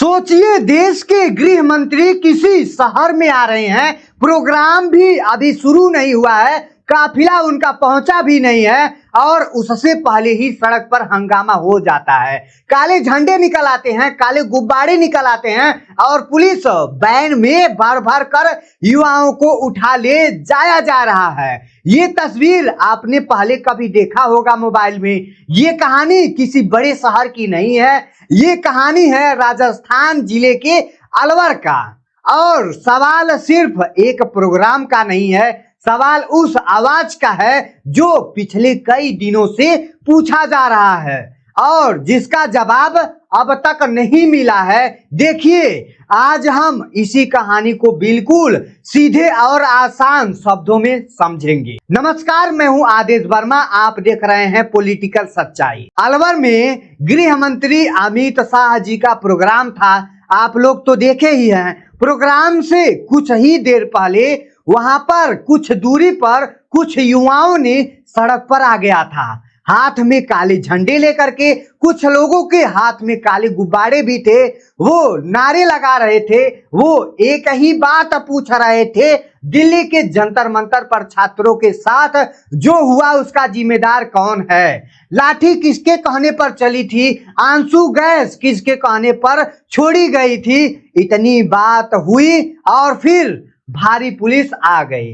सोचिए, देश के गृह मंत्री किसी शहर में आ रहे हैं, प्रोग्राम भी अभी शुरू नहीं हुआ है, काफिला उनका पहुंचा भी नहीं है और उससे पहले ही सड़क पर हंगामा हो जाता है। काले झंडे निकल आते हैं, काले गुब्बारे निकल आते हैं और पुलिस वैन में भर भर कर युवाओं को उठा ले जाया जा रहा है। ये तस्वीर आपने पहले कभी देखा होगा मोबाइल में। ये कहानी किसी बड़े शहर की नहीं है, ये कहानी है राजस्थान जिले के अलवर का। और सवाल सिर्फ एक प्रोग्राम का नहीं है, सवाल उस आवाज का है जो पिछले कई दिनों से पूछा जा रहा है और जिसका जवाब अब तक नहीं मिला है। देखिए, आज हम इसी कहानी को बिल्कुल सीधे और आसान शब्दों में समझेंगे। नमस्कार, मैं हूं आदेश वर्मा, आप देख रहे हैं पॉलिटिकल सच्चाई। अलवर में गृह मंत्री अमित शाह जी का प्रोग्राम था, आप लोग तो देखे ही हैं। प्रोग्राम से कुछ ही देर पहले वहां पर कुछ दूरी पर कुछ युवाओं ने सड़क पर आ गया था, हाथ में काले झंडे लेकर के। कुछ लोगों के हाथ में काले गुब्बारे भी थे, वो नारे लगा रहे थे, वो एक ही बात पूछ रहे थे, दिल्ली के जंतर मंतर पर छात्रों के साथ जो हुआ उसका जिम्मेदार कौन है, लाठी किसके कहने पर चली थी, आंसू गैस किसके कहने पर छोड़ी गई थी। इतनी बात हुई और फिर भारी पुलिस आ गई।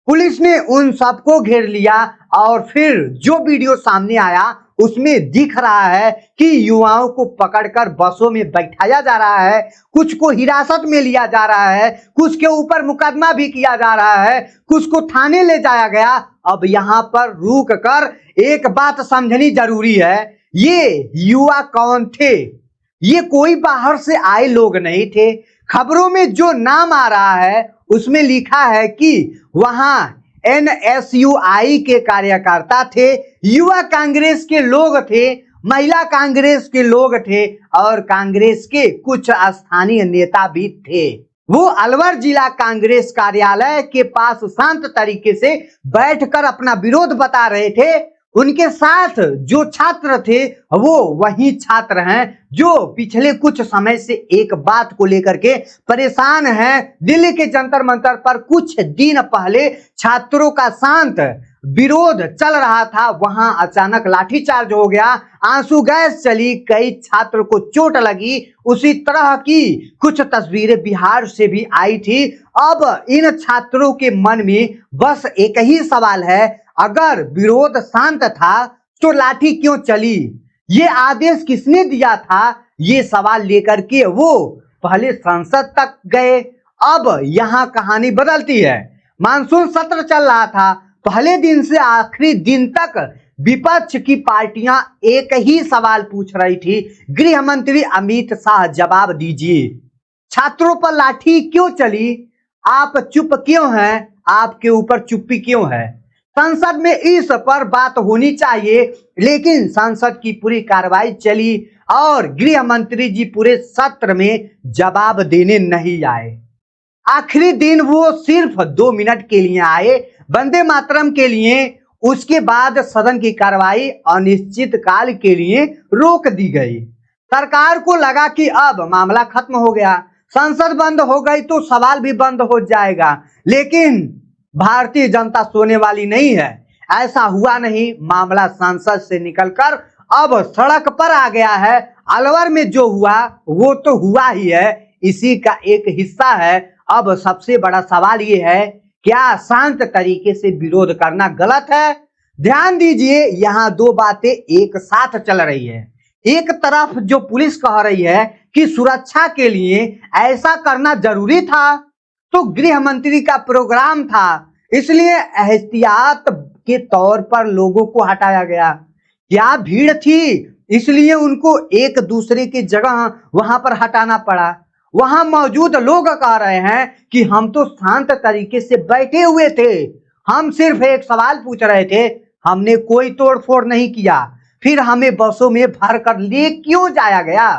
पुलिस ने उन सबको घेर लिया और फिर जो वीडियो सामने आया उसमें दिख रहा है कि युवाओं को पकड़कर बसों में बैठाया जा रहा है, कुछ को हिरासत में लिया जा रहा है, कुछ के ऊपर मुकदमा भी किया जा रहा है, कुछ को थाने ले जाया गया। अब यहाँ पर रुक कर एक बात समझनी जरूरी है, ये युवा कौन थे? ये कोई बाहर से आए लोग नहीं थे। खबरों में जो नाम आ रहा है उसमें लिखा है कि वहां NSUI के कार्यकर्ता थे, युवा कांग्रेस के लोग थे, महिला कांग्रेस के लोग थे और कांग्रेस के कुछ स्थानीय नेता भी थे। वो अलवर जिला कांग्रेस कार्यालय के पास शांत तरीके से बैठकर अपना विरोध बता रहे थे। उनके साथ जो छात्र थे वो वही छात्र हैं जो पिछले कुछ समय से एक बात को लेकर के परेशान हैं। दिल्ली के जंतर मंतर पर कुछ दिन पहले छात्रों का शांत विरोध चल रहा था, वहां अचानक लाठीचार्ज हो गया, आंसू गैस चली, कई छात्र को चोट लगी। उसी तरह की कुछ तस्वीरें बिहार से भी आई थी। अब इन छात्रों के मन में बस एक ही सवाल है, अगर विरोध शांत था तो लाठी क्यों चली? ये आदेश किसने दिया था? ये सवाल लेकर के वो पहले संसद तक गए। अब यहाँ कहानी बदलती है। मानसून सत्र चल रहा था, पहले दिन से आखिरी दिन तक विपक्ष की पार्टियां एक ही सवाल पूछ रही थी, गृह मंत्री अमित शाह जवाब दीजिए, छात्रों पर लाठी क्यों चली? आप चुप क्यों हैं? आपके ऊपर चुप्पी क्यों है? संसद में इस पर बात होनी चाहिए, लेकिन संसद की पूरी कार्रवाई चली और गृह मंत्री जी पूरे सत्र में जवाब देने नहीं आए। आखिरी दिन वो सिर्फ 2 मिनट के लिए आए, वंदे मातरम के लिए। उसके बाद सदन की कार्रवाई अनिश्चित काल के लिए रोक दी गई। सरकार को लगा कि अब मामला खत्म हो गया, संसद बंद हो गई तो सवाल भी बंद हो जाएगा, लेकिन भारतीय जनता सोने वाली नहीं है। ऐसा हुआ नहीं, मामला संसद से निकलकर अब सड़क पर आ गया है। अलवर में जो हुआ वो तो हुआ ही है, इसी का एक हिस्सा है। अब सबसे बड़ा सवाल ये है, क्या शांत तरीके से विरोध करना गलत है? ध्यान दीजिए, यहाँ 2 बातें एक साथ चल रही है। एक तरफ जो पुलिस कह रही है कि सुरक्षा के लिए ऐसा करना जरूरी था, तो गृह मंत्री का प्रोग्राम था इसलिए एहतियात के तौर पर लोगों को हटाया गया। क्या भीड़ थी इसलिए उनको एक दूसरे की जगह वहां पर हटाना पड़ा? वहां मौजूद लोग कह रहे हैं कि हम तो शांत तरीके से बैठे हुए थे, हम सिर्फ एक सवाल पूछ रहे थे, हमने कोई तोड़फोड़ नहीं किया, फिर हमें बसों में भर कर ले क्यों जाया गया?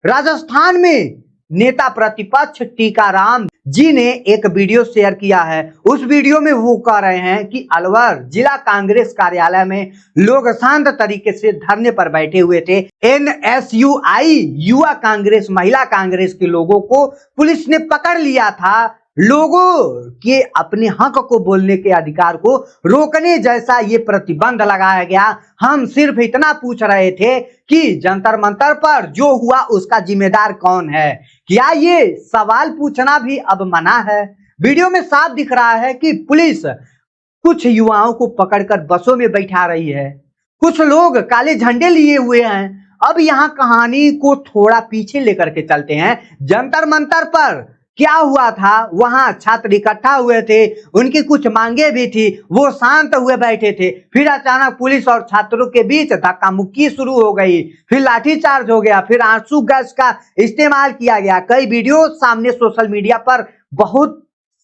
राजस्थान में नेता प्रतिपक्ष टीकाराम जी ने एक वीडियो शेयर किया है। उस वीडियो में वो कह रहे हैं कि अलवर जिला कांग्रेस कार्यालय में लोग शांत तरीके से धरने पर बैठे हुए थे। NSUI युवा कांग्रेस, महिला कांग्रेस के लोगों को पुलिस ने पकड़ लिया था। लोगों के अपने हक को बोलने के अधिकार को रोकने जैसा ये प्रतिबंध लगाया गया। हम सिर्फ इतना पूछ रहे थे कि जंतर मंतर पर जो हुआ उसका जिम्मेदार कौन है। क्या ये सवाल पूछना भी अब मना है? वीडियो में साफ दिख रहा है कि पुलिस कुछ युवाओं को पकड़कर बसों में बैठा रही है, कुछ लोग काले झंडे लिए हुए हैं। अब यहाँ कहानी को थोड़ा पीछे लेकर के चलते हैं। जंतर मंतर पर क्या हुआ था? वहां छात्र इकट्ठा हुए थे, उनकी कुछ मांगे भी थी, वो शांत हुए बैठे थे। फिर अचानक पुलिस और छात्रों के बीच धक्का मुक्की शुरू हो गई, फिर लाठीचार्ज हो गया, फिर आंसू गैस का इस्तेमाल किया गया। कई वीडियो सामने सोशल मीडिया पर, बहुत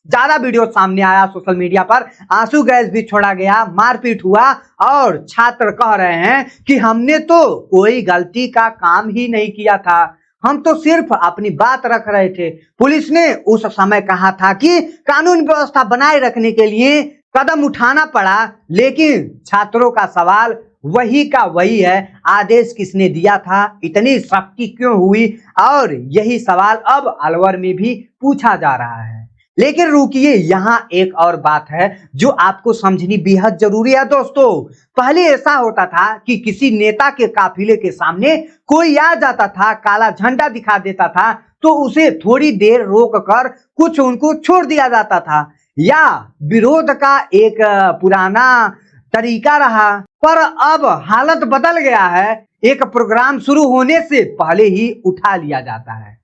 ज्यादा वीडियो सामने आया सोशल मीडिया पर। आंसू गैस भी छोड़ा गया, मारपीट हुआ और छात्र कह रहे हैं कि हमने तो कोई गलती का काम ही नहीं किया था, हम तो सिर्फ अपनी बात रख रहे थे। पुलिस ने उस समय कहा था कि कानून व्यवस्था बनाए रखने के लिए कदम उठाना पड़ा, लेकिन छात्रों का सवाल वही का वही है, आदेश किसने दिया था, इतनी सख्ती क्यों हुई? और यही सवाल अब अलवर में भी पूछा जा रहा है। लेकिन रुकिए, यहाँ एक और बात है जो आपको समझनी बेहद जरूरी है दोस्तों। पहले ऐसा होता था कि किसी नेता के काफिले के सामने कोई आ जाता था, काला झंडा दिखा देता था, तो उसे थोड़ी देर रोक कर कुछ उनको छोड़ दिया जाता था, या विरोध का एक पुराना तरीका रहा। पर अब हालत बदल गया है, एक प्रोग्राम शुरू होने से पहले ही उठा लिया जाता है।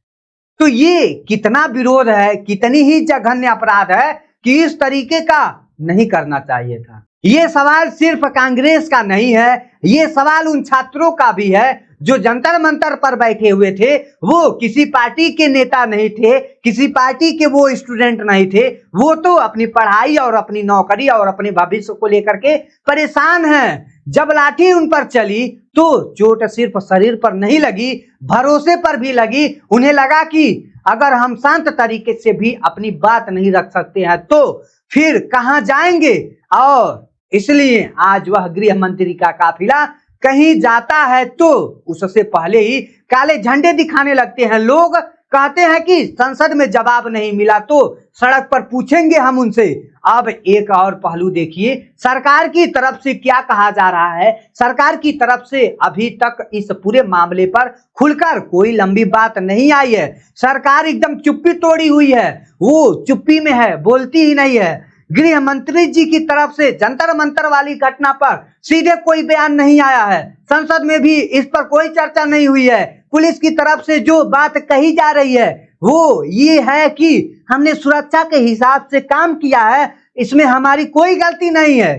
तो ये कितना विरोध है, कितनी ही जघन्य अपराध है कि इस तरीके का नहीं करना चाहिए था। ये सवाल सिर्फ कांग्रेस का नहीं है, ये सवाल उन छात्रों का भी है जो जंतर मंतर पर बैठे हुए थे। वो किसी पार्टी के नेता नहीं थे, किसी पार्टी के वो स्टूडेंट नहीं थे, वो तो अपनी पढ़ाई और अपनी नौकरी और अपने भविष्य को लेकर के परेशान हैं। जब लाठी उन पर चली तो चोट सिर्फ शरीर पर नहीं लगी, भरोसे पर भी लगी। उन्हें लगा कि अगर हम शांत तरीके से भी अपनी बात नहीं रख सकते हैं तो फिर कहां जाएंगे। और इसलिए आज वह गृह मंत्री का काफिला कहीं जाता है तो उससे पहले ही काले झंडे दिखाने लगते हैं। लोग कहते हैं कि संसद में जवाब नहीं मिला तो सड़क पर पूछेंगे हम उनसे। अब एक और पहलू देखिए, सरकार की तरफ से क्या कहा जा रहा है। सरकार की तरफ से अभी तक इस पूरे मामले पर खुलकर कोई लंबी बात नहीं आई है। सरकार एकदम चुप्पी तोड़ी हुई है, वो चुप्पी में है, बोलती ही नहीं है। गृह मंत्री जी की तरफ से जंतर मंतर वाली घटना पर सीधे कोई बयान नहीं आया है, संसद में भी इस पर कोई चर्चा नहीं हुई है। पुलिस की तरफ से जो बात कही जा रही है वो ये है कि हमने सुरक्षा के हिसाब से काम किया है, इसमें हमारी कोई गलती नहीं है।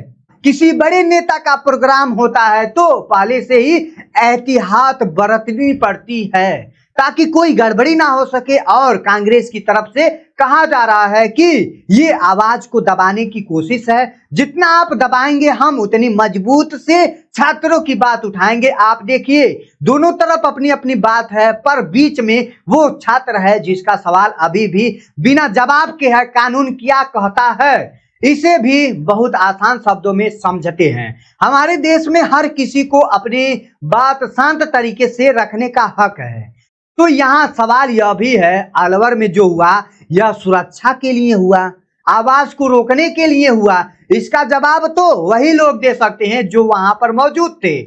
किसी बड़े नेता का प्रोग्राम होता है तो पहले से ही एहतियात बरतनी पड़ती है ताकि कोई गड़बड़ी ना हो सके। और कांग्रेस की तरफ से कहा जा रहा है कि ये आवाज को दबाने की कोशिश है, जितना आप दबाएंगे हम उतनी मजबूत से छात्रों की बात उठाएंगे। आप देखिए, दोनों तरफ अपनी अपनी बात है, पर बीच में वो छात्र है जिसका सवाल अभी भी बिना जवाब के है। कानून क्या कहता है इसे भी बहुत आसान शब्दों में समझते हैं। हमारे देश में हर किसी को अपनी बात शांत तरीके से रखने का हक है। तो यहाँ सवाल यह भी है, अलवर में जो हुआ यह सुरक्षा के लिए हुआ, आवाज को रोकने के लिए हुआ? इसका जवाब तो वही लोग दे सकते हैं जो वहां पर मौजूद थे।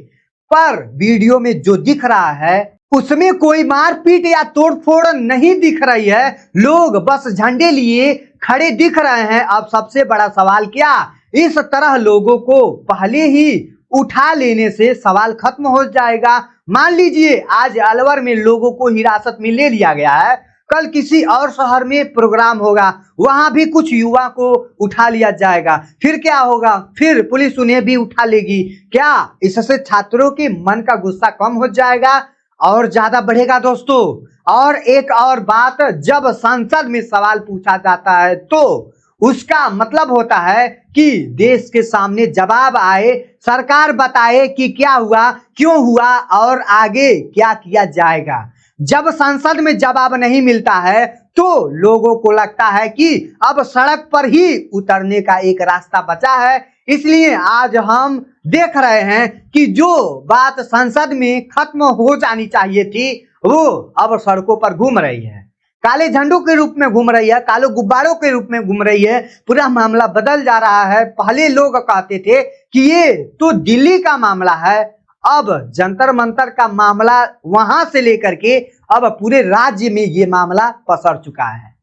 पर वीडियो में जो दिख रहा है उसमें कोई मारपीट या तोड़फोड़ नहीं दिख रही है, लोग बस झंडे लिए खड़े दिख रहे हैं। अब सबसे बड़ा सवाल क्या, इस तरह लोगों को पहले ही उठा लेने से सवाल खत्म हो जाएगा। मान लीजिए आज अलवर में लोगों को हिरासत में ले लिया गया है, कल किसी और शहर में प्रोग्राम होगा, वहां भी कुछ युवा को उठा लिया जाएगा, फिर क्या होगा? फिर पुलिस उन्हें भी उठा लेगी। क्या इससे छात्रों के मन का गुस्सा कम हो जाएगा और ज्यादा बढ़ेगा दोस्तों? और एक और बात, जब संसद में सवाल पूछा जाता है तो उसका मतलब होता है कि देश के सामने जवाब आए, सरकार बताए कि क्या हुआ, क्यों हुआ और आगे क्या किया जाएगा। जब संसद में जवाब नहीं मिलता है तो लोगों को लगता है कि अब सड़क पर ही उतरने का एक रास्ता बचा है। इसलिए आज हम देख रहे हैं कि जो बात संसद में खत्म हो जानी चाहिए थी वो अब सड़कों पर घूम रही है, काले झंडों के रूप में घूम रही है, काले गुब्बारों के रूप में घूम रही है। पूरा मामला बदल जा रहा है। पहले लोग कहते थे कि ये तो दिल्ली का मामला है, अब जंतर मंतर का मामला वहां से लेकर के अब पूरे राज्य में ये मामला पसर चुका है।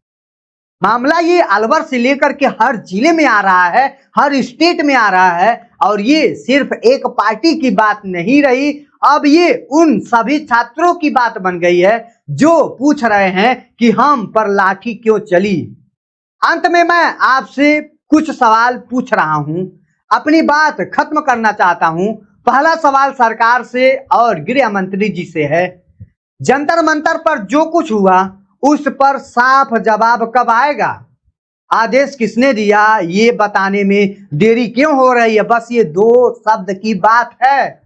मामला ये अलवर से लेकर के हर जिले में आ रहा है, हर स्टेट में आ रहा है। और ये सिर्फ एक पार्टी की बात नहीं रही, अब ये उन सभी छात्रों की बात बन गई है जो पूछ रहे हैं कि हम पर लाठी क्यों चली। अंत में मैं आपसे कुछ सवाल पूछ रहा हूं, अपनी बात खत्म करना चाहता हूं। पहला सवाल सरकार से और गृह मंत्री जी से है, जंतर मंतर पर जो कुछ हुआ उस पर साफ जवाब कब आएगा? आदेश किसने दिया ये बताने में देरी क्यों हो रही है? बस ये 2 शब्द की बात है।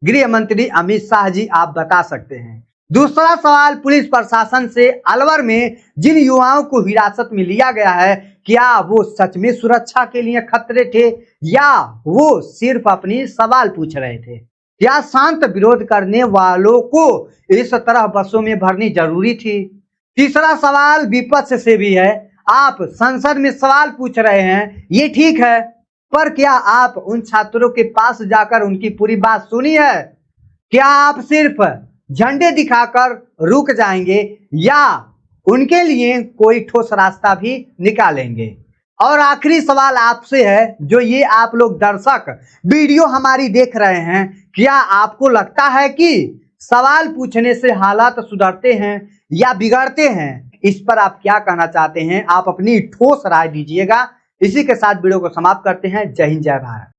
गृह मंत्री अमित शाह जी आप बता सकते हैं। दूसरा सवाल पुलिस प्रशासन से, अलवर में जिन युवाओं को हिरासत में लिया गया है क्या वो सच में सुरक्षा के लिए खतरे थे या वो सिर्फ अपनी सवाल पूछ रहे थे? क्या शांत विरोध करने वालों को इस तरह बसों में भरनी जरूरी थी? तीसरा सवाल विपक्ष से भी है, आप संसद में सवाल पूछ रहे हैं ये ठीक है, पर क्या आप उन छात्रों के पास जाकर उनकी पूरी बात सुनी है? क्या आप सिर्फ झंडे दिखाकर रुक जाएंगे या उनके लिए कोई ठोस रास्ता भी निकालेंगे? और आखिरी सवाल आपसे है, जो ये आप लोग दर्शक वीडियो हमारी देख रहे हैं, क्या आपको लगता है कि सवाल पूछने से हालात सुधरते हैं या बिगड़ते हैं? इस पर आप क्या कहना चाहते हैं? आप अपनी ठोस राय दीजिएगा। इसी के साथ वीडियो को समाप्त करते हैं। जय हिंद, जय भारत।